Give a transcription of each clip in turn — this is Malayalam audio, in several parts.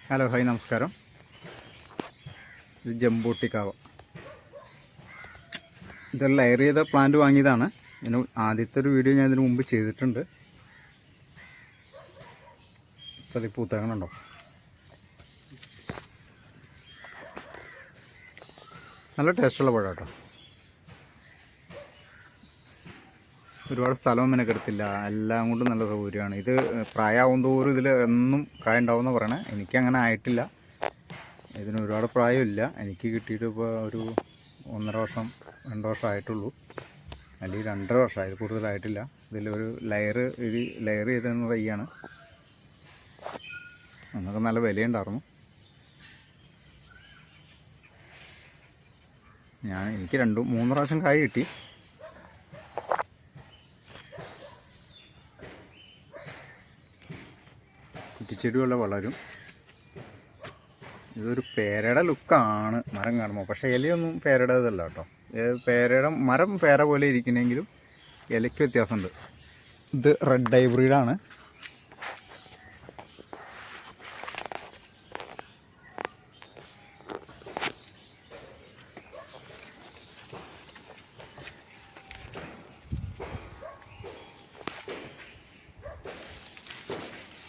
ഹലോ ഹായ് നമസ്കാരം. ഇത് ജംബൂട്ടിക്കാവ. ഇതെല്ലാം ലെയർ ചെയ്ത പ്ലാന്റ് വാങ്ങിയതാണ്. ഇതിന് ആദ്യത്തെ ഒരു വീഡിയോ ഞാൻ ഇതിനു മുമ്പ് ചെയ്തിട്ടുണ്ട്. ഇപ്പോൾ അത് പൂത്തകളുണ്ടോ? നല്ല ടേസ്റ്റുള്ള പഴം കേട്ടോ. ഒരുപാട് സ്ഥലവും മെനക്കെടുത്തില്ല, എല്ലാം കൊണ്ടും നല്ല സൗകര്യമാണ്. ഇത് പ്രായമാവും തോറും ഇതിൽ എന്നും കായ ഉണ്ടാവുമെന്ന് പറയണേ. എനിക്കങ്ങനെ ആയിട്ടില്ല. ഇതിന് ഒരുപാട് പ്രായമില്ല. എനിക്ക് കിട്ടിയിട്ട് ഇപ്പോൾ ഒരു 1.5 വർഷം 2 വർഷം ആയിട്ടുള്ളൂ, അല്ലെങ്കിൽ 2.5 വർഷം, അതിൽ കൂടുതലായിട്ടില്ല. ഇതിലൊരു ലെയർ ചെയ്തെന്ന തൈയാണ്. അന്നൊക്കെ നല്ല വിലയുണ്ടായിരുന്നു. എനിക്ക് 2-3 പ്രാവശ്യം കായ് കിട്ടി. കുറ്റിച്ചെടിയുള്ള വളരും. ഇതൊരു പേരയുടെ ലുക്കാണ് മരം കാണുമ്പോൾ, പക്ഷേ ഇലയൊന്നും പേരയുടേതല്ല കേട്ടോ. പേരയുടെ മരം പേര പോലെ ഇരിക്കുന്നെങ്കിലും ഇലയ്ക്ക് വ്യത്യാസമുണ്ട്. ഇത് റെഡ് ഹൈബ്രിഡാണ്.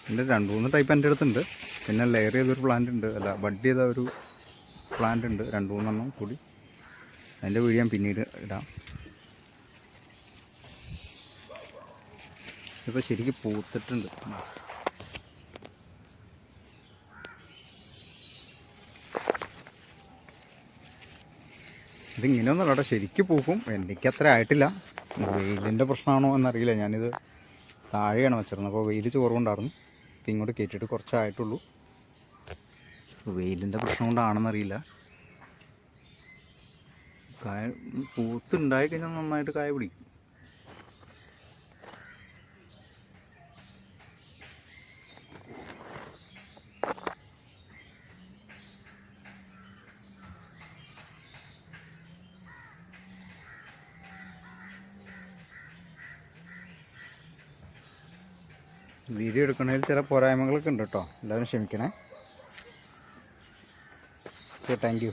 ഇതിൻ്റെ 2-3 ടൈപ്പ് എൻ്റെ അടുത്തുണ്ട്. പിന്നെ ലെയർ ചെയ്തൊരു പ്ലാന്റ് ഉണ്ട്, ബഡ് ചെയ്ത ഒരു പ്ലാന്റ് ഉണ്ട്, 2-3 എണ്ണം കൂടി. അതിൻ്റെ വീഡിയോ ഞാൻ പിന്നീട് ഇടാം. ഇപ്പോൾ ശരിക്കും പൂത്തിട്ടുണ്ട്. ഇതിങ്ങനെയൊന്നുമല്ല കേട്ടോ, ശരിക്കും പൂക്കും. എനിക്കത്ര ആയിട്ടില്ല. വെയിലിൻ്റെ പ്രശ്നമാണോ എന്നറിയില്ല. ഞാനിത് താഴെയാണ് വെച്ചിരുന്നത്, അപ്പോൾ വെയിൽ ചോറുകൊണ്ടായിരുന്നു. ഇങ്ങോട്ട് കയറ്റിയിട്ട് കുറച്ചായിട്ടുള്ളൂ. വെയിലിൻ്റെ പ്രശ്നം കൊണ്ടാണെന്നറിയില്ല. കായ പൂത്തുണ്ടായി കഴിഞ്ഞാൽ നന്നായിട്ട് കായ പിടിക്കും. വീഡിയോ എടുക്കണതിൽ ചില പോരായ്മകളൊക്കെ ഉണ്ട് കേട്ടോ, എല്ലാവരും ക്ഷമിക്കണേ. Thank U.